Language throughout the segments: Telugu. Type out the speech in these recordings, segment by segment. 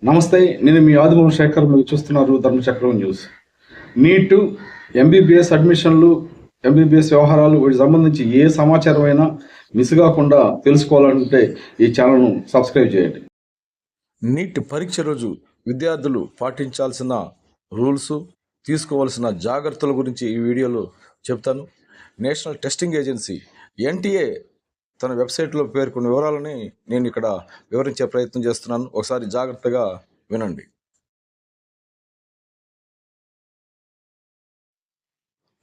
నమస్తే, నేను మీ ఆదిమూల శేఖర్. మీరు చూస్తున్నారు ధర్మచక్రం న్యూస్. నీటు, ఎంబీబీఎస్ అడ్మిషన్లు, ఎంబీబీఎస్ వ్యవహారాలు, వీటికి సంబంధించి ఏ సమాచారం అయినా మిస్ కాకుండా తెలుసుకోవాలంటే ఈ ఛానల్ను సబ్స్క్రైబ్ చేయండి. నీట్ పరీక్ష రోజు విద్యార్థులు పాటించాల్సిన రూల్స్, తీసుకోవాల్సిన జాగ్రత్తల గురించి ఈ వీడియోలో చెప్తాను. నేషనల్ టెస్టింగ్ ఏజెన్సీ ఎన్టీఏ తన వెబ్సైట్లో పేర్కొన్న వివరాలని నేను ఇక్కడ వివరించే ప్రయత్నం చేస్తున్నాను. ఒకసారి జాగ్రత్తగా వినండి.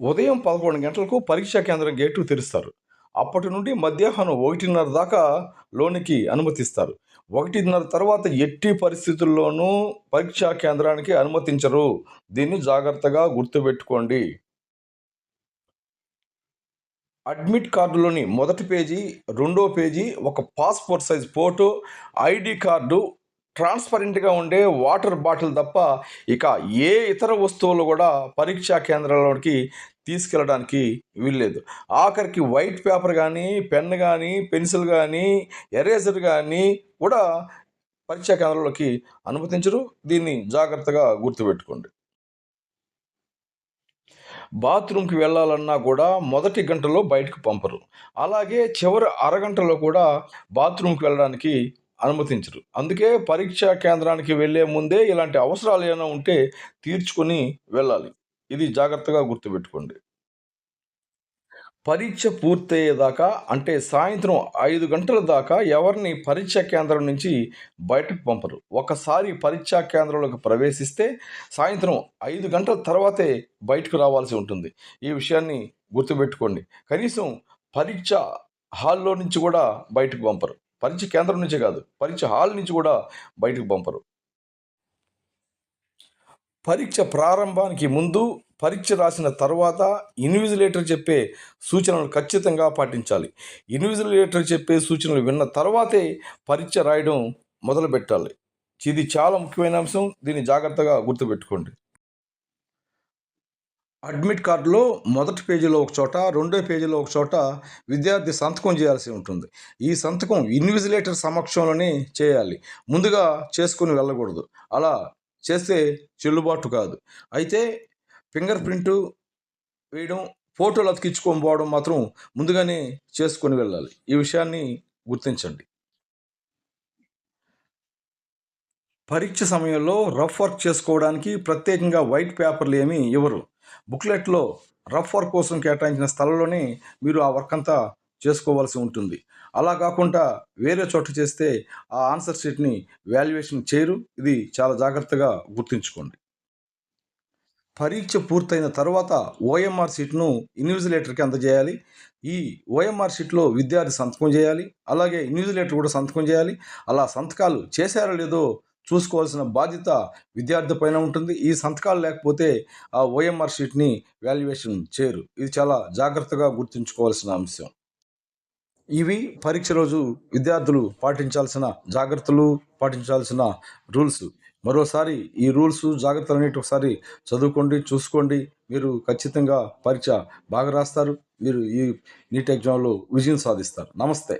ఉదయం 11 గంటలకు పరీక్షా కేంద్రం గేట్లు తెరుస్తారు. అప్పటి నుండి మధ్యాహ్నం 1:30 దాకా లోనికి అనుమతిస్తారు. 1:30 తర్వాత ఎట్టి పరిస్థితుల్లోనూ పరీక్షా కేంద్రానికి అనుమతించరు. దీన్ని జాగ్రత్తగా గుర్తుపెట్టుకోండి. అడ్మిట్ కార్డులోని మొదటి పేజీ, రెండో పేజీ, ఒక passport size photo, ID card, ట్రాన్స్పరెంట్గా ఉండే వాటర్ బాటిల్ తప్ప ఇక ఏ ఇతర వస్తువులు కూడా పరీక్షా కేంద్రాలలోకి తీసుకెళ్ళడానికి వీల్లేదు. ఆఖరికి వైట్ పేపర్ కానీ, పెన్ కానీ, పెన్సిల్ కానీ, ఎరేజర్ కానీ కూడా పరీక్షా కేంద్రాల్లోకి అనుమతించరు. దీన్ని జాగ్రత్తగా గుర్తుపెట్టుకోండి. బాత్రూమ్కి వెళ్ళాలన్నా కూడా మొదటి గంటలో బయటకు పంపరు. అలాగే చివరి అరగంటలో కూడా బాత్రూమ్కి వెళ్ళడానికి అనుమతించరు. అందుకే పరీక్షా కేంద్రానికి వెళ్ళే ముందే ఇలాంటి అవసరాలు ఏమైనా ఉంటే తీర్చుకొని వెళ్ళాలి. ఇది జాగ్రత్తగా గుర్తుపెట్టుకోండి. పరీక్ష పూర్తయ్యేదాకా, అంటే సాయంత్రం 5 గంటల దాకా ఎవరిని పరీక్షా కేంద్రం నుంచి బయటకు పంపరు. ఒకసారి పరీక్షా కేంద్రంలోకి ప్రవేశిస్తే సాయంత్రం 5 గంటల తర్వాతే బయటకు రావాల్సి ఉంటుంది. ఈ విషయాన్ని గుర్తుపెట్టుకోండి. కనీసం పరీక్ష హాల్లో నుంచి కూడా బయటకు పంపరు. పరీక్ష కేంద్రం నుంచే కాదు, పరీక్ష హాల్ నుంచి కూడా బయటకు పంపరు. పరీక్ష ప్రారంభానికి ముందు, పరీక్ష రాసిన తర్వాత ఇన్విజిలేటర్ చెప్పే సూచనలు ఖచ్చితంగా పాటించాలి. ఇన్విజిలేటర్ చెప్పే సూచనలు విన్న తర్వాతే పరీక్ష రాయడం మొదలు పెట్టాలి. ఇది చాలా ముఖ్యమైన అంశం. దీన్ని జాగ్రత్తగా గుర్తుపెట్టుకోండి. అడ్మిట్ కార్డులో మొదటి పేజీలో ఒక చోట, రెండో పేజీలో ఒక చోట విద్యార్థి సంతకం చేయాల్సి ఉంటుంది. ఈ సంతకం ఇన్విజిలేటర్ సమక్షంలోనే చేయాలి. ముందుగా చేసుకుని వెళ్ళకూడదు. అలా చేస్తే చెల్లుబాటు కాదు. అయితే ఫింగర్ ప్రింటు వేయడం, ఫోటోలు అతికించుకొని పోవడం మాత్రం ముందుగానే చేసుకొని వెళ్ళాలి. ఈ విషయాన్ని గుర్తించండి. పరీక్ష సమయంలో రఫ్ వర్క్ చేసుకోవడానికి ప్రత్యేకంగా వైట్ పేపర్లు ఏమీ ఇవ్వరు. బుక్లెట్లో రఫ్ వర్క్ కోసం కేటాయించిన స్థలంలోనే మీరు ఆ వర్క్ అంతా చేసుకోవాల్సి ఉంటుంది. అలా కాకుండా వేరే చోట చేస్తే ఆ ఆన్సర్ షీట్ని వాల్యుయేషన్ చేయరు. ఇది చాలా జాగ్రత్తగా గుర్తుంచుకోండి. పరీక్ష పూర్తయిన తర్వాత ఓఎంఆర్ షీట్ను ఇన్విజిలేటర్కి అందజేయాలి. ఈ ఓఎంఆర్ షీట్లో విద్యార్థి సంతకం చేయాలి. అలాగే ఇన్విజిలేటర్ కూడా సంతకం చేయాలి. అలా సంతకాలు చేశారో లేదో చూసుకోవాల్సిన బాధ్యత విద్యార్థి పైన ఉంటుంది. ఈ సంతకాలు లేకపోతే ఆ ఓఎంఆర్ షీట్ని వాల్యుయేషన్ చేయరు. ఇది చాలా జాగ్రత్తగా గుర్తుంచుకోవాల్సిన అంశం. ఇవి పరీక్ష రోజు విద్యార్థులు పాటించాల్సిన జాగ్రత్తలు, పాటించాల్సిన రూల్స్. మరోసారి ఈ రూల్స్, జాగ్రత్తలన్నిటి ఒకసారి చదువుకోండి, చూసుకోండి. మీరు ఖచ్చితంగా పరీక్ష బాగా రాస్తారు. మీరు ఈ నీట్ ఎగ్జామ్లో విజయం సాధిస్తారు. నమస్తే.